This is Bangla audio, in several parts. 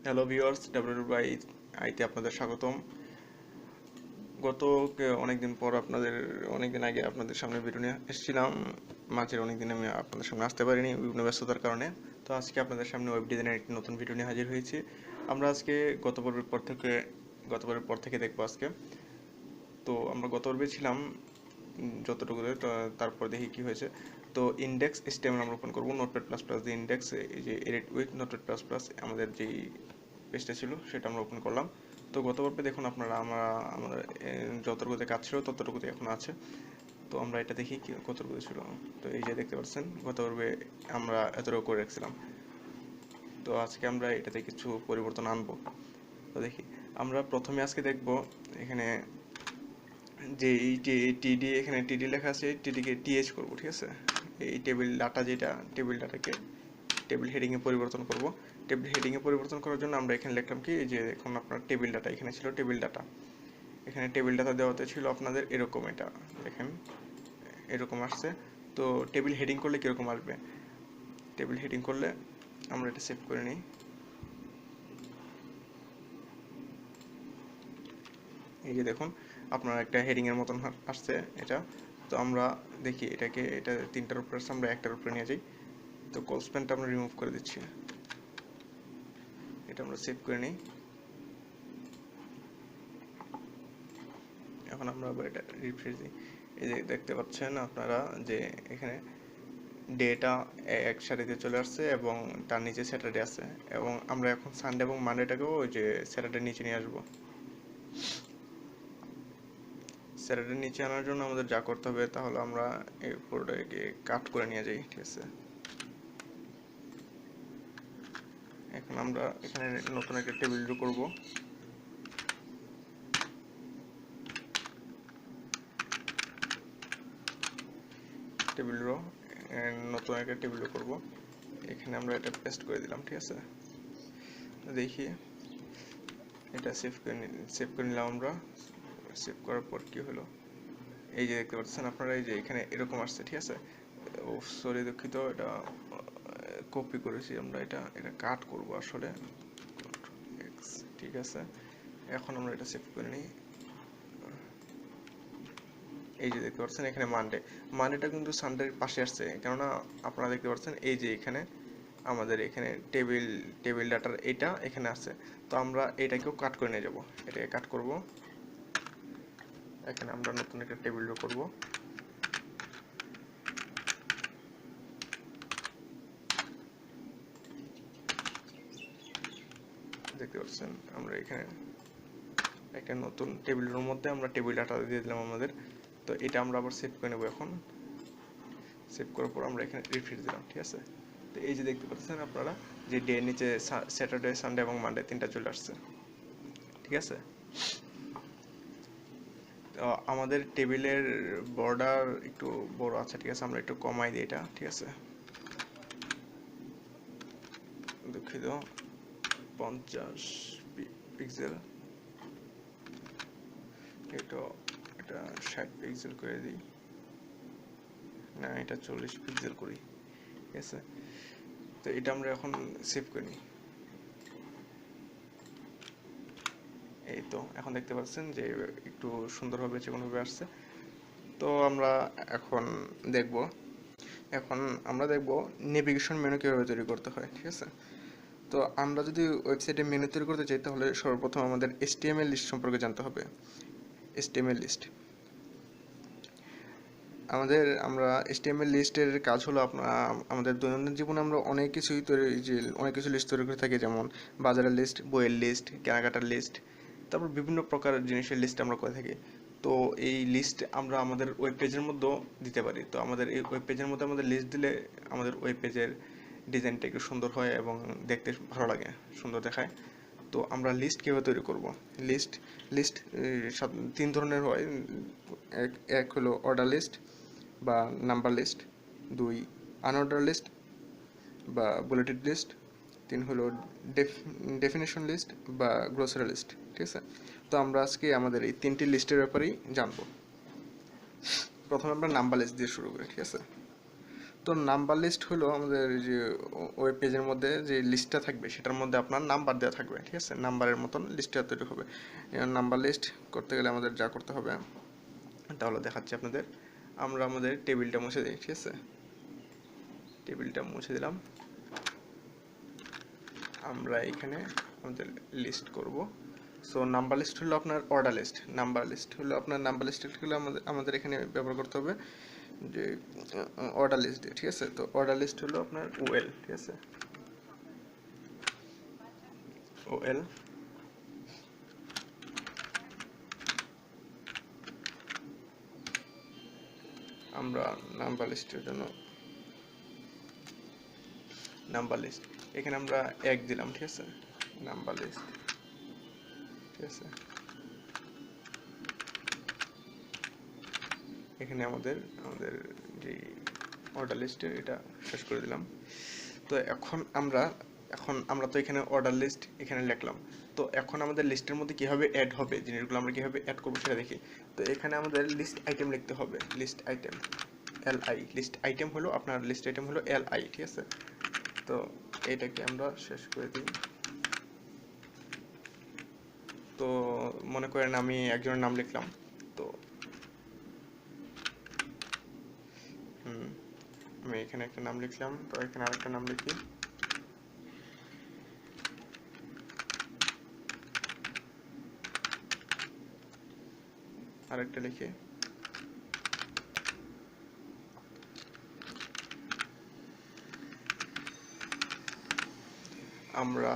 হ্যালো ভিউয়ার্স, W.W.I আইতে আপনাদের স্বাগতম। গত অনেকদিন পর অনেকদিন আগে আপনাদের সামনে ভিডিও নিয়ে এসেছিলাম। মাঝের অনেকদিন আমি আপনাদের সামনে আসতে পারিনি বিভিন্ন ব্যস্ততার কারণে। তো আজকে আপনাদের সামনে ওয়েব ডিজাইনের একটি নতুন ভিডিও নিয়ে হাজির হয়েছি। আমরা আজকে গত পর্বের পর থেকে দেখবো আজকে। তো আমরা গত পর্বে ছিলাম যতটুকুতে, তো তারপর দেখি কি হয়েছে। তো ইন্ডেক্স HTML আমরা ওপেন করবো নোটপ্যাড প্লাস প্লাস দিয়ে। ইন্ডেক্স এই যে edit with notepad plus plus আমাদের যেই পেজটা ছিল সেটা আমরা ওপেন করলাম। তো গত পর্বে দেখুন আপনারা আমাদের যতটুকুতে কাজ ছিল ততটুকুতে এখন আছে। তো আমরা এটা দেখি কি কতটুকু ছিল। তো এই যে দেখতে পাচ্ছেন গত পর্বে আমরা এতটুকু করে রাখছিলাম। তো আজকে আমরা এটাতে কিছু পরিবর্তন আনবো। তো দেখি আমরা প্রথমে আজকে দেখব এখানে যে এই টিডি, এখানে টিডি লেখা আছে, টিডিকে টিএইচ করব, ঠিক আছে। এই টেবিল ডাটা, যেটা টেবিল ডাটাকে টেবিল হেডিংয়ে পরিবর্তন করব। টেবিল হেডিংয়ে পরিবর্তন করার জন্য আমরা এখানে লিখলাম কি, যে এখন আপনার টেবিল ডাটা, এখানে ছিল টেবিল ডাটা। এখানে টেবিল ডাটা দেওয়াতে ছিল আপনাদের এরকম, এটা দেখেন এরকম আসছে। তো টেবিল হেডিং করলে কীরকম আসবে, টেবিল হেডিং করলে আমরা এটা সেভ করে নিই। এই যে দেখুন আপনার একটা হেডিংয়ের মতন আসছে এটা। তো আমরা দেখি এটা তিনটার উপরে আসছে, আমরা একটার উপরে নিয়ে যাই। তো কলস্প্যানটা আমরা রিমুভ করে দিচ্ছি, এটা আমরা সেভ করে নিই। এখন আমরা আবার এটা রিফ্রেশ দিই। এই যে দেখতে পাচ্ছেন আপনারা যে এখানে ডেটা এক সারিতে চলে আসছে এবং তার নিচে স্যাটারডে আছে, এবং আমরা এখন সানডে এবং মানডেটাকেও ওই যে স্যাটারডের নিচে নিয়ে আসবো। স্যাটারডের নিচে আনার জন্য আমাদের যা করতে হবে তাহলে আমরা এই পুরোটাকে কাট করে নিয়ে যাই, ঠিক আছে। এখন আমরা এখানে নতুন একটা টেবিল ড্র করব। নতুন একটা টেবিল ড্র করব। এখানে আমরা এটা পেস্ট করে দিলাম, ঠিক আছে। দেখি এটা সেভ করে নিলাম আমরা। সেভ করার পর কি হলো, এই যে দেখতে পাচ্ছেন আপনারা, এই যে এখানে এরকম আসছে, ঠিক আছে। ও সরি, দুঃখিত, এটা কপি করেছি আমরা, এটা কাট করব আসলে, ঠিক আছে। এখন আমরা এটা সেভ করে নিই। এই যে দেখতে পাচ্ছেন এখানে মানডেটা কিন্তু সানডের পাশে আসছে, কেননা আপনারা দেখতে পাচ্ছেন এই যে এখানে আমাদের এখানে টেবিল ডাটার এটা এখানে আছে। তো আমরা এটাকেও কাট করে নিয়ে যাব, এটাকে কাট করব। এখানে আমরা নতুন একটা টেবিল ড্র করব। দেখতে পাচ্ছেন আমরা এখানে একটা নতুন টেবিলের মধ্যে আমরা টেবিল ডাটা দিয়ে দিলাম আমাদের। তো এটা আমরা আবার সেভ করে নেব। এখন সেভ করার পর আমরা এখানে রিফ্রেশ দিলাম, ঠিক আছে। তো এই যে দেখতে পাচ্ছেন আপনারা যে ডে নিচে স্যাটারডে, সানডে এবং মানডে তিনটা চলে আসছে, ঠিক আছে। তো আমাদের টেবিলের বর্ডার একটু বড় আছে, ঠিক আছে, আমরা একটু কমাই দিই এটা, ঠিক আছে। দুঃখিত, 50 পিক্সেল, এটা 60 পিক্সেল করে দিই, না এটা 40 পিক্সেল করি, ঠিক আছে। তো এটা আমরা এখন সেভ করে নিই। এই তো এখন দেখতে পাচ্ছেন যে একটু সুন্দরভাবে যেকোনোভাবে আসছে। তো আমরা এখন দেখব নেভিগেশন মেনু কীভাবে তৈরি করতে হয়, ঠিক আছে। তো আমরা যদি ওয়েবসাইটে মেনু তৈরি করতে চাই তাহলে সর্বপ্রথম আমাদের HTML লিস্ট সম্পর্কে জানতে হবে। HTML লিস্ট আমরা HTML লিস্টের কাজ হলো আমাদের দৈনন্দিন জীবনে আমরা অনেক কিছু লিস্ট তৈরি করে থাকি, যেমন বাজারের লিস্ট, বইয়ের লিস্ট, কেনাকাটার লিস্ট, তারপর বিভিন্ন প্রকার জিনিসের লিস্ট আমরা করে থাকি। তো এই লিস্ট আমরা আমাদের ওয়েব পেজের মধ্যেও দিতে পারি। তো আমাদের এই ওয়েব পেজের মধ্যে আমাদের লিস্ট দিলে আমাদের ওয়েব পেজের ডিজাইনটা একটু সুন্দর হয় এবং দেখতে ভালো লাগে, সুন্দর দেখায়। তো আমরা লিস্ট কীভাবে তৈরি করব, লিস্ট লিস্ট তিন ধরনের হয়। এক হলো অর্ডার লিস্ট বা নাম্বার লিস্ট, 2 আনঅর্ডার লিস্ট বা বুলেটেড লিস্ট, 3 হলো ডেফিনেশন লিস্ট বা গ্রোসারি লিস্ট, ঠিক আছে। তো আমরা আজকে আমাদের এই তিনটি লিস্টের ব্যাপারেই জানবো। প্রথমে আমরা নাম্বার লিস্ট দিয়ে শুরু করি, ঠিক আছে। তো নাম্বার লিস্ট হলো আমাদের যে ওয়েব পেজের মধ্যে যে লিস্টটা থাকবে সেটার মধ্যে আপনার নাম্বার দেওয়া থাকবে, ঠিক আছে, নাম্বারের মতন লিস্টটা তৈরি হবে। নাম্বার লিস্ট করতে গেলে আমাদের যা করতে হবে তাহলে দেখাচ্ছি আপনাদের। আমরা আমাদের টেবিলটা মুছে দিই, ঠিক আছে, টেবিলটা মুছে দিলাম। আমরা এখানে আমাদের লিস্ট করব। সো নাম্বার লিস্ট হলো আপনার অর্ডার লিস্ট, নাম্বার লিস্ট হলো আপনার নাম্বার লিস্ট হলো আমাদের এখানে ব্যবহার করতে হবে যে অর্ডার লিস্ট দিয়ে, ঠিক আছে। তো অর্ডার লিস্ট হলো আপনার ওএল, ঠিক আছে, ওএল। আমরা নাম্বার লিস্টের জন্য নাম্বার লিস্ট এখানে আমরা এক দিলাম, ঠিক আছে, নাম্বার লিস্ট, ঠিক আছে। এখানে আমাদের যে অর্ডার লিস্টের এটা শেষ করে দিলাম। তো এখন আমরা তো এখানে অর্ডার লিস্ট এখানে লিখলাম। তো এখন আমাদের লিস্টের মধ্যে কিভাবে অ্যাড হবে, জিনিসগুলো আমরা কিভাবে অ্যাড করবো সেটা দেখি। তো এখানে আমাদের লিস্ট আইটেম লিখতে হবে, list item, LI. List item হলো আপনার লিস্ট আইটেম হলো এলআই, ঠিক আছে। তো এটাকে আমরা শেষ করে দিই। তো মনে করেন আমি একজনের নাম লিখলাম, তো আমি এখানে একটা নাম লিখলাম, তো এখানে আরেকটা নাম লিখি, আরেকটা লিখে আমরা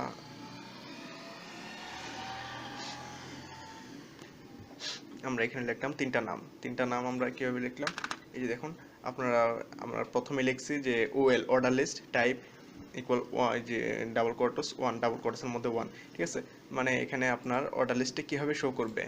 এখানে লিখলাম তিনটা নাম আমরা কিভাবে লিখলাম, এই যে দেখুন আপনারা, আমরা প্রথমে লিখছি যে OL order list type equal যে ডাবল কোয়ার্টস ওয়ান, ডাবল কোয়ার্টসের মধ্যে ওয়ান, ঠিক আছে। মানে এখানে আপনার অর্ডার লিস্টে কীভাবে শো করবে,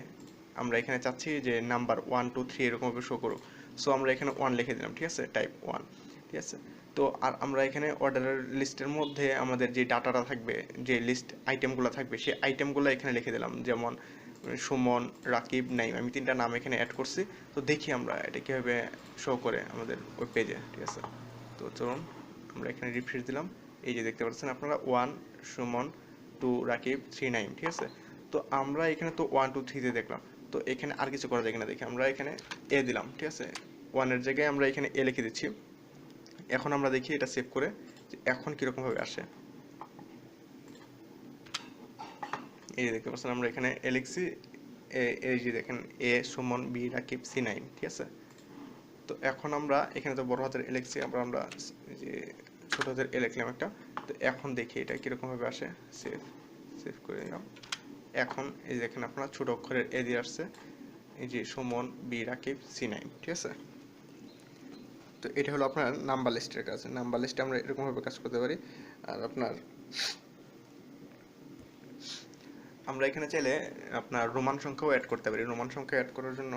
আমরা এখানে চাচ্ছি যে নাম্বার 1 2 3 এরকমভাবে শো করুক। সো আমরা এখানে ওয়ান লিখে দিলাম, ঠিক আছে, টাইপ ওয়ান, ঠিক আছে। তো আর আমরা এখানে অর্ডারের লিস্টের মধ্যে আমাদের যে ডাটাটা থাকবে, যে লিস্ট আইটেমগুলো থাকবে, সেই আইটেমগুলো এখানে লিখে দিলাম, যেমন সুমন, রাকিব, নাইম, আমি তিনটা নাম এখানে অ্যাড করছি। তো দেখি আমরা এটা কীভাবে শো করে আমাদের ওই পেজে, ঠিক আছে। তো চলুন আমরা এখানে রিফ্রেশ দিলাম, এই যে দেখতে পাচ্ছেন আপনারা 1 সুমন, 2 রাকিব, 3 নাইম, ঠিক আছে। তো আমরা এখানে তো 1 2 3 তে দেখলাম, তো এখানে আর কিছু করা যায় কিনা দেখি। আমরা এখানে এ দিলাম, ঠিক আছে, 1 এর জায়গায় আমরা এখানে এ লিখে দিচ্ছি। এখন আমরা দেখি এটা সেভ করে যে এখন কিরকম ভাবে আসে। এই যে দেখতে পাচ্ছেন আমরা এখানে এ লিখছি, এই যে দেখেন এ সুমন, বি রাকিব, সি নাইম, ঠিক আছে। তো এখন আমরা এখানে তো বড় হাতের এ লিখছি, আমরা যে ছোট হাতের এ লিখলাম একটা। তো এখন দেখি এটা কিরকম ভাবে আসে। সেভ করে দিলাম। এখন এই যে দেখেন আপনারা ছোট অক্ষরের এ দিয়ে আসছে, এই যে সুমন, বি রাকিব, সি নাইম, ঠিক আছে। তো এটা হলো আপনার নাম্বার লিস্টের কাজ। নাম্বার লিস্টে আমরা এরকমভাবে কাজ করতে পারি। আর আমরা এখানে চাইলে আপনার রোমান সংখ্যাও অ্যাড করতে পারি। রোমান সংখ্যা অ্যাড করার জন্য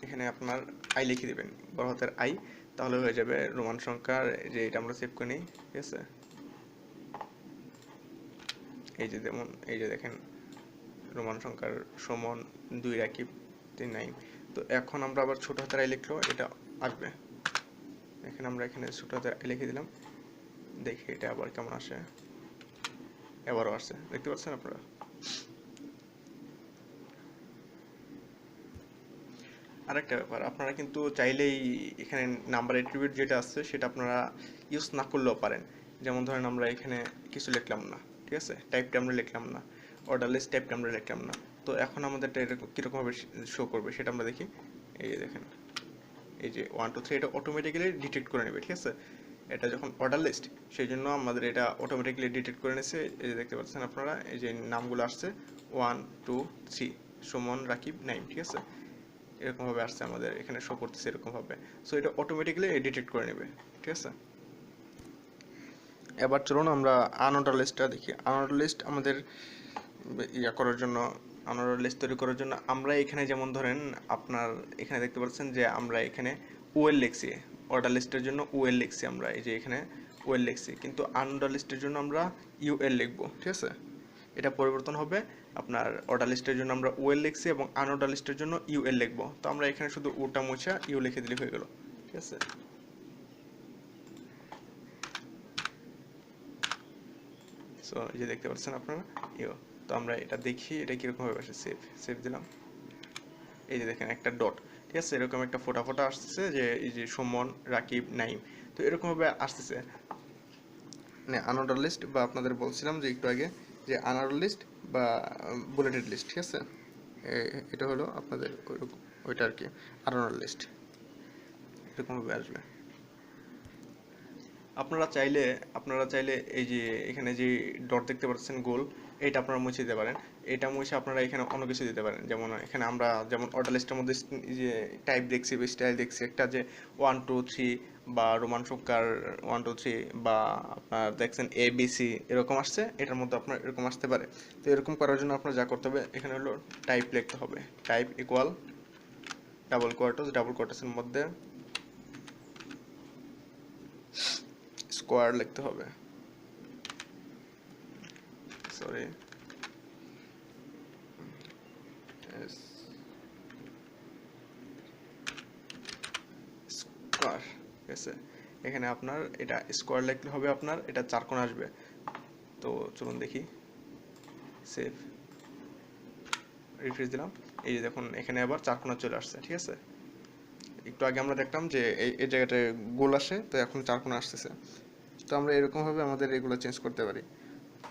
এখানে আপনার আই লিখে দিবেন, বড় হাতের আই, তাহলে হয়ে যাবে রোমান সংখ্যার যে এটা আমরা সেভ করে নিই, ঠিক আছে। এই যে যেমন এই যে দেখেন রোমান সংখ্যার সুমন, 2 রাকিব, 3 নাইম। তো এখন আমরা আবার ছোট হাতের আই লিখলেও এটা আসবে। আমরা এখানে ছোট হাতের আই লিখে দিলাম, দেখি এটা আবার কেমন আসে। এবারও আসছে, দেখতে পাচ্ছেন আপনারা। আরেকটা ব্যাপার, আপনারা কিন্তু চাইলেই এখানে নাম্বার অ্যাট্রিবিউট যেটা আছে সেটা আপনারা ইউজ না করলেও পারেন। যেমন ধরেন আমরা এখানে কিছু লিখলাম না, ঠিক আছে, টাইপটা আমরা লিখলাম না, অর্ডার লিস্ট টাইপটা আমরা লিখলাম না। তো এখন আমাদের এটা কীরকমভাবে শো করবে সেটা আমরা দেখি। এই যে দেখেন, এই যে 1 2 3 এটা অটোমেটিক্যালি ডিটেক্ট করে নেবে, ঠিক আছে। এটা যখন অর্ডার লিস্ট, সেই জন্য আমাদের এটা অটোমেটিক্যালি ডিটেক্ট করে নিয়েছে। এই যে দেখতে পাচ্ছেন আপনারা, এই যে নামগুলো আসছে 1 2 3 সুমন, রাকিব, নাইম, ঠিক আছে। এরকমভাবে আসছে, আমাদের এখানে শো করতেছে এরকমভাবে। সো এটা অটোমেটিক্যালি ডিটেক্ট করে নেবে, ঠিক আছে। এবার চলুন আমরা আনঅর্ডার লিস্টটা দেখি। আনঅর্ডার লিস্ট আমাদের করার জন্য, আনঅর্ডার লিস্ট তৈরি করার জন্য আমরা এখানে যেমন ধরেন আপনার এখানে দেখতে পাচ্ছেন যে আমরা এখানে ওএল লিখছি, অর্ডার লিস্টের জন্য ওএল লিখছি আমরা, এই যে এখানে ওএল লিখছি, কিন্তু আনঅর্ডার লিস্টের জন্য আমরা ইউএল লিখবো, ঠিক আছে। এটা পরিবর্তন হবে, আপনার অর্ডার লিস্টের জন্য আমরা ওএল লিখছি এবং আনঅর্ডার লিস্টের জন্য ইউএল লিখবো। তো আমরা এখানে শুধু ওটা মুছে ইউ লিখে দিলে হয়ে গেল, ঠিক আছে। সো এই যে দেখতে পাচ্ছেন আপনারা তো আমরা এটা দেখি এটা কিরকম ভাবে আসে। সেভ দিলাম, এই যে দেখেন একটা ডট, ঠিক আছে, এরকম একটা ফোটা ফোটা আসতেছে যে এই যে সুমন, রাকিব, নাইম, তো এরকম ভাবে আসতেছে। মানে আনঅর্ডার লিস্ট, বা আপনাদের বলছিলাম যে একটু আগে যে আনঅর্ডার লিস্ট বা বুলেটেড লিস্ট, ঠিক আছে, এটা হলো আপনাদের ওইটা আর কি আনঅর্ডার লিস্ট, এরকম ভাবে আসবে। আপনারা চাইলে এই যে এখানে যে ডট দেখতে পাচ্ছেন গোল, এটা আপনারা মুছে দিতে পারেন। এটা মুছে আপনারা এখানে অন্য কিছু দিতে পারেন, যেমন এখানে আমরা যেমন অর্ডার লিস্টের মধ্যে যে টাইপ দেখছি বা স্টাইল দেখছি একটা যে 1 2 3 বা রোমান সংখ্যার 1 2 3 বা আপনার দেখছেন ABC এরকম আসছে, এটার মধ্যে আপনার এরকম আসতে পারে। তো এরকম করার জন্য আপনার যা করতে হবে এখানে হলো টাইপ লিখতে হবে, টাইপ ইকুয়াল ডাবল কোয়ার্টাসের মধ্যে স্কোয়ার লিখতে হবে, সরি স্কোয়ার, ঠিক আছে। এখানে আপনার এটা স্কোয়ার লিখলে হবে, আপনার এটা 4 কোণ আসবে। তো চলুন দেখি, সেভ, রিফ্রেশ দিলাম, এই যে দেখুন এখানে আবার 4 কোণ চলে আসছে, ঠিক আছে। একটু আগে আমরা দেখলাম যে এই জায়গাটায় গোল আসে, তো এখন 4 কোণ আসতেছে। তো আমরা এরকম ভাবে আমাদের এগুলো চেঞ্জ করতে পারি।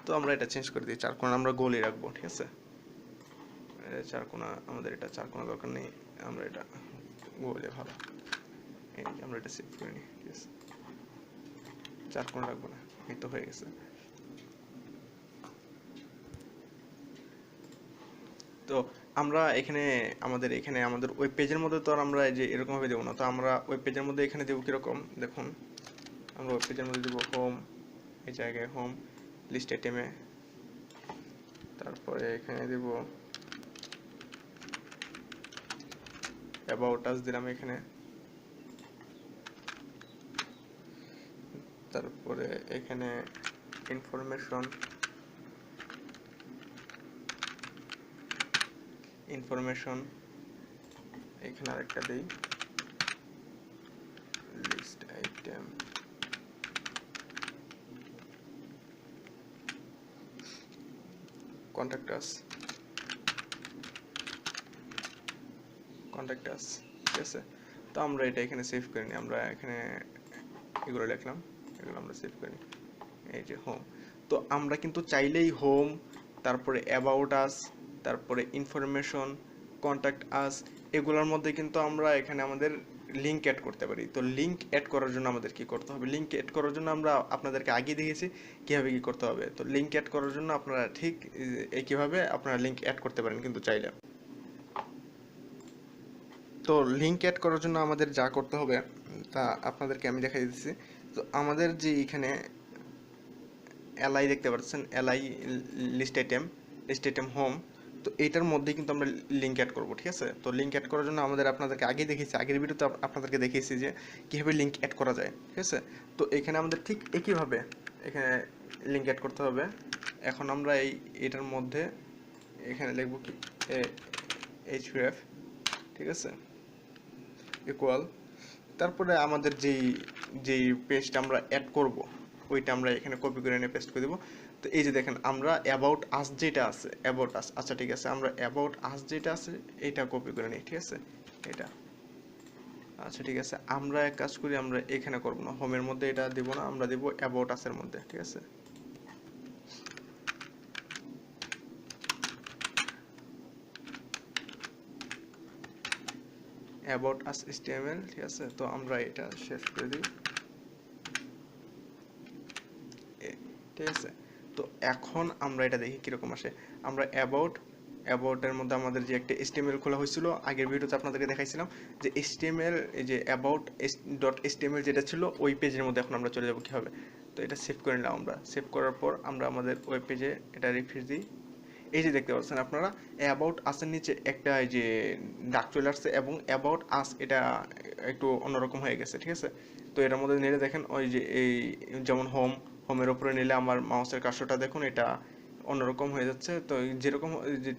তো আমরা এটা চেঞ্জ করে দিই, 4 কোণ আমরা গোলই রাখবো, ঠিক আছে। 4 কোণা আমাদের এটা 4 কোণা দরকার নেই, আমরা এটা গোলে ভালো। এই আমরা এটা সেভ করে নিই, ঠিক আছে, 4 কোণ রাখবো না, এই তো হয়ে গেছে। তো আমরা আমাদের ওয়েব পেজের মধ্যে তো আর আমরা যে এরকম ভাবে দেবো না, তো আমরা ওয়েব পেজের মধ্যে এখানে দেবো কিরকম দেখুন, আমরা ওয়েব পেজের মধ্যে দেবো হোম, এই জায়গায় হোম, লিস্ট আইটেমে, তারপরে এখানে দেব অ্যাবাউট আস দিলাম এখানে, তারপরে এখানে ইনফরমেশন এখানে আরেকটা দেই, লিস্ট আইটেম, কন্ট্যাক্ট আস, ঠিক আছে। তো আমরা এটা এখানে সেভ করে নিই, আমরা এখানে এগুলো লিখলাম, এগুলো আমরা সেভ করি, এই যে হোম। তো আমরা কিন্তু চাইলেই হোম, তারপরে অ্যাবাউট আস, তারপরে ইনফরমেশন, কন্ট্যাক্ট আস, এগুলোর মধ্যে কিন্তু আমরা এখানে আমাদের লিঙ্ক অ্যাড করতে পারি। তো লিঙ্ক অ্যাড করার জন্য আমাদের কি করতে হবে, লিঙ্ক অ্যাড করার জন্য আমরা আপনাদেরকে আগে দেখেছি কীভাবে কি করতে হবে। তো লিঙ্ক অ্যাড করার জন্য আপনারা ঠিক একইভাবে আপনারা লিঙ্ক অ্যাড করতে পারেন কিন্তু চাইলে। তো লিঙ্ক অ্যাড করার জন্য আমাদের যা করতে হবে তা আপনাদেরকে আমি দেখাই দিচ্ছি। তো আমাদের যে এখানে এলআই দেখতে পাচ্ছেন, এলআই লিস্ট আইটেম হোম, তো এইটার মধ্যে কিন্তু আমরা লিঙ্ক অ্যাড করব, ঠিক আছে। তো লিঙ্ক অ্যাড করার জন্য আপনাদেরকে আগে দেখিয়েছি, আগের ভিডিওতে আপনাদেরকে দেখিয়েছি যে কীভাবে লিঙ্ক অ্যাড করা যায়, ঠিক আছে। তো এখানে আমাদের ঠিক একইভাবে এখানে লিঙ্ক অ্যাড করতে হবে। এখন আমরা এটার মধ্যে এখানে লিখব কি href, ঠিক আছে, ইকুয়াল, তারপরে আমাদের যেই পেজটা আমরা অ্যাড করব ওইটা আমরা এখানে কপি করে এনে পেস্ট করে দেবো। তো এই যে দেখেন আমরা অ্যাবাউট আস যেটা আছে, অ্যাবাউট আস, আচ্ছা ঠিক আছে, আমরা অ্যাবাউট আস যেটা আছে এইটা কপি করে নিই, ঠিক আছে, এটা, আচ্ছা ঠিক আছে। আমরা এক কাজ করি, আমরা এখানে করব না, হোমের মধ্যে এটা দেব না, আমরা দেব অ্যাবাউট আসের মধ্যে, ঠিক আছে। অ্যাবাউট আস HTML, ঠিক আছে। তো আমরা এটা শেষ করে দিই, ঠিক আছে। তো এখন আমরা এটা দেখি কিরকম আসে। আমরা অ্যাবাউটের মধ্যে আমাদের যে একটা HTML খোলা হয়েছিল, আগের ভিডিওতে আপনাদেরকে দেখাইছিলাম যে HTML, এই যে অ্যাবাউট ডট HTML যেটা ছিল ওই পেজের মধ্যে এখন আমরা চলে যাবো কীভাবে। তো এটা সেভ করে নিলাম, আমরা সেভ করার পর আমরা আমাদের ওয়েব পেজে এটা রিফ্রেশ দিই। এই যে দেখতে পাচ্ছেন আপনারা অ্যাবাউট আসের নিচে একটা এই যে ডাক চলে আসছে, এবং অ্যাবাউট আস এটা একটু অন্যরকম হয়ে গেছে, ঠিক আছে। তো এটার মধ্যে নিলে দেখেন ওই যে এই যেমন হোমের উপরে নিলে আমার মাউসের কার্সরটা দেখুন এটা অন্যরকম হয়ে যাচ্ছে। তো যেরকম যে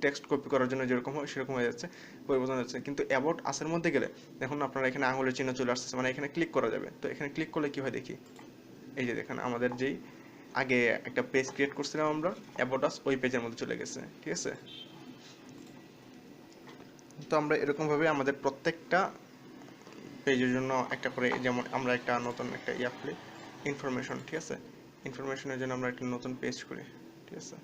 টেক্সট কপি করার জন্য যেরকম হয় সেরকম হয়ে যাচ্ছে। পরিবর্তন হচ্ছে। কিন্তু অ্যাবাউট আসের মধ্যে গেলে দেখুন আপনারা এখানে আঙুলের চিহ্ন চলে আসছে, মানে এখানে ক্লিক করা যাবে। তো এখানে ক্লিক করলে কি হয় দেখি, এই যে দেখেন আমাদের যেই আগে একটা পেজ ক্রিয়েট করছিলাম আমরা অ্যাবাউট আস, ওই পেজের মধ্যে চলে গেছে, ঠিক আছে। তো আমরা এরকমভাবে আমাদের প্রত্যেকটা পেজের জন্য একটা করে, যেমন আমরা একটা নতুন একটা ইয়া খুলি ইনফরমেশন, ঠিক আছে। ইনফরমেশনের জন্য আমরা একটা নতুন পেজ করি, ঠিক আছে।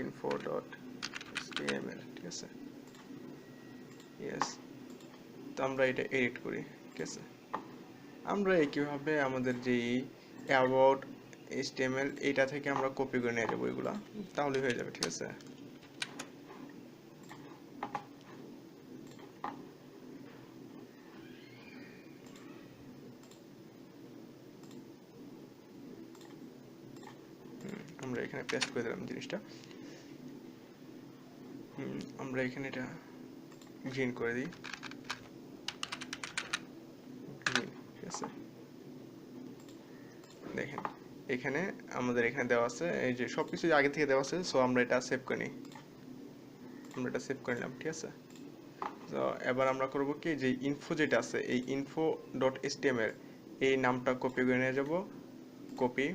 info.html, ঠিক আছে, ইয়েস। তো আমরা এটা এডিট করি, ঠিক আছে। আমরা একইভাবে আমাদের যেই অ্যাবাউট html এটা থেকে আমরা কপি করে নিয়ে যাবো এগুলা, তাহলে হয়ে যাবে, ঠিক আছে। আমরা এখানে পেস্ট করে দিলাম জিনিসটা। আমরা এখানে এটা গ্রিন করে দিই, গ্রিন, ঠিক আছে। দেখেন এখানে আমাদের এখানে দেওয়া আছে, এই যে সবকিছু আগে থেকে দেওয়া আছে। সো আমরা এটা সেভ করে নিই, আমরা এটা সেভ করে নিলাম, ঠিক আছে। তো এবার আমরা করব কি, যে ইনফো যেটা আছে এই info.html এই নামটা কপি করে নিয়ে যাব, কপি।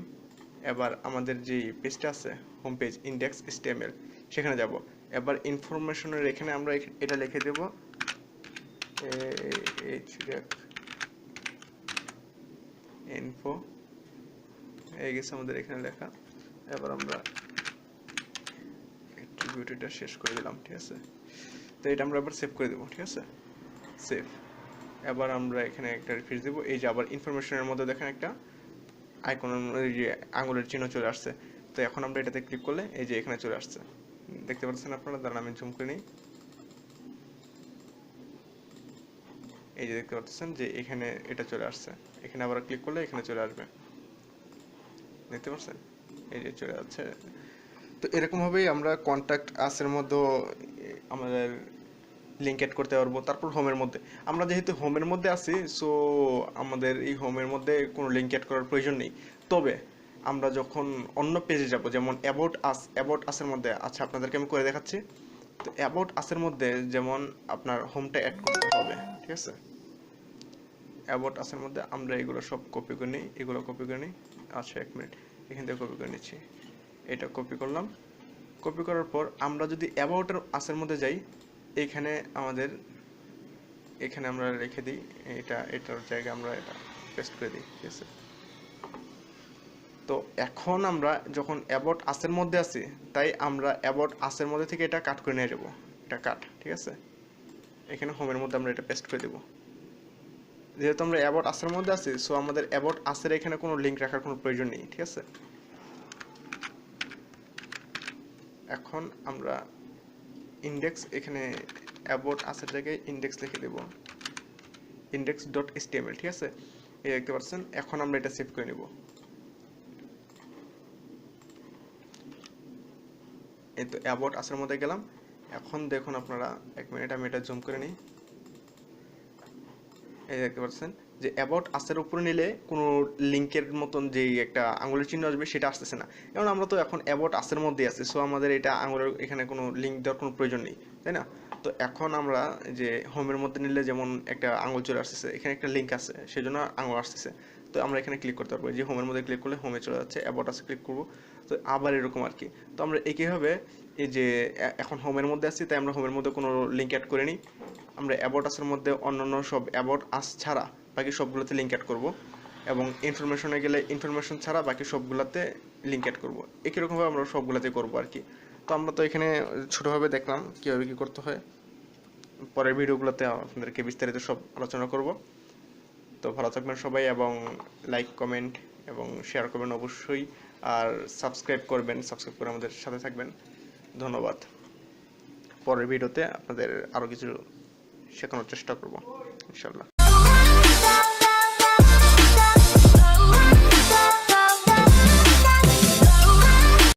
এবার আমাদের যে পেজটা আছে হোম পেজ index.html সেখানে যাব। এবার ইনফরমেশনের এখানে আমরা এটা লিখে দেব info, এই গেছে আমাদের এখানে লেখা। এবার আমরা অ্যাট্রিবিউটটা শেষ করে দিলাম, ঠিক আছে। তো এটা আমরা আবার সেভ করে দেব, ঠিক আছে, সেভ। এবার আমরা এখানে একটা রিফ্রেশ দেব, এই যে আবার ইনফরমেশনের মধ্যে দেখেন একটা আইকন, এই যে আঙুলের চিহ্ন চলে আসছে। তো এখন আমরা এটাতে ক্লিক করলে এই যে এখানে চলে আসছে, দেখতে পাচ্ছেন আপনারা। দাঁড়ান আমি জুম করে নিই, এই যে দেখতে পাচ্ছেন যে এখানে এটা চলে আসছে। এখানে আবার ক্লিক করলে এখানে চলে আসবে, দেখতে পাচ্ছেন, এই যে চলে যাচ্ছে। তো এরকম ভাবেই আমরা কন্ট্যাক্ট আসের মধ্যে আমাদের লিঙ্ক এড করতে পারবো। তারপর হোমের মধ্যে, আমরা যেহেতু হোমের মধ্যে আছি, সো আমাদের এই হোমের মধ্যে কোনো লিঙ্ক এড করার প্রয়োজন নেই। তবে আমরা যখন অন্য পেজে যাব, যেমন অ্যাবাউট আসের মধ্যে, আচ্ছা আপনাদেরকে আমি করে দেখাচ্ছি। তো অ্যাবাউট আসের মধ্যে যেমন আপনার হোমটা অ্যাড করতে হবে, ঠিক আছে। অ্যাবাউট আসের মধ্যে আমরা এগুলো সব কপি করে নিই, এগুলো কপি করে নিই। আচ্ছা এক মিনিট, এখান থেকে কপি করে নিচ্ছি, এটা কপি করলাম। কপি করার পর আমরা যদি অ্যাবাউট আসের মধ্যে যাই, এখানে আমাদের এখানে আমরা রেখে দিই, এটার জায়গায় আমরা এটা পেস্ট করে দিই, ঠিক আছে। তো এখন আমরা যখন অ্যাবাউট আসের মধ্যে আছি, তাই আমরা অ্যাবাউট আসের মধ্যে থেকে এটা কাট করে নিয়ে যাব, এটা কাট, ঠিক আছে। এখানে হোমের মধ্যে আমরা এটা পেস্ট করে দেব। যেহেতু আমরা অ্যাবাউট আসের মধ্যে আছি, সো আমাদের অ্যাবাউট আসের এখানে কোনো লিঙ্ক রাখার কোনো প্রয়োজন নেই, ঠিক আছে। এখন আমরা ইন্ডেক্স, এখানে অ্যাবাউট আসের জায়গায় ইন্ডেক্স লিখে দেব, index.html, ঠিক আছে। এই দেখতে পাচ্ছেন। এখন আমরা এটা সেভ করে নিব। এই তো অ্যাবাউট আসের মধ্যে গেলাম। এখন দেখুন আপনারা, এক মিনিট আমি এটা জুম করে নিই, এই দেখতে পাচ্ছেন যে অ্যাবাউট আসের উপরে নিলে কোনো লিঙ্কের মতন যেই একটা আঙুলের চিহ্ন আসবে সেটা আসতেছে না। কারণ আমরা তো এখন অ্যাবাউট আসের মধ্যে আছি, সো আমাদের এটা আঙুলের এখানে কোনো লিঙ্ক দেওয়ার কোনো প্রয়োজন নেই, তাই না। তো এখন আমরা যে হোমের মধ্যে নিলে যেমন একটা আঙুল চলে আসতেছে, এখানে একটা লিঙ্ক আছে, সেজন্য আঙুল আসতেছে। তো আমরা এখানে ক্লিক করতে পারবো, যে হোমের মধ্যে ক্লিক করলে হোমে চলে যাচ্ছে, অ্যাবাউট আসে ক্লিক করবো, তো আবার এরকম আর কি। তো আমরা একইভাবে এই যে এখন হোমের মধ্যে আছি, তাই আমরা হোমের মধ্যে কোনো লিঙ্ক অ্যাড করে নিই। আমরা অ্যাবাউট আসের মধ্যে অন্যান্য সব অ্যাবাউট আস ছাড়া বাকি সবগুলোতে লিঙ্ক অ্যাড করব, এবং ইনফরমেশনে গেলে ইনফরমেশন ছাড়া বাকি সবগুলোতে লিঙ্ক অ্যাড করব। একই রকমভাবে আমরা সবগুলোতে করব আর কি। তো আমরা তো এখানে ছোটোভাবে দেখলাম কীভাবে কী করতে হয়, পরের ভিডিওগুলোতে আপনাদেরকে বিস্তারিত সব আলোচনা করব। তো ভালো থাকবেন সবাই, এবং লাইক কমেন্ট এবং শেয়ার করবেন অবশ্যই, আর সাবস্ক্রাইব করে আমাদের সাথে থাকবেন। ধন্যবাদ। পরের ভিডিওতে আপনাদের আরও কিছু শেখানোর চেষ্টা করব ইনশাল্লাহ।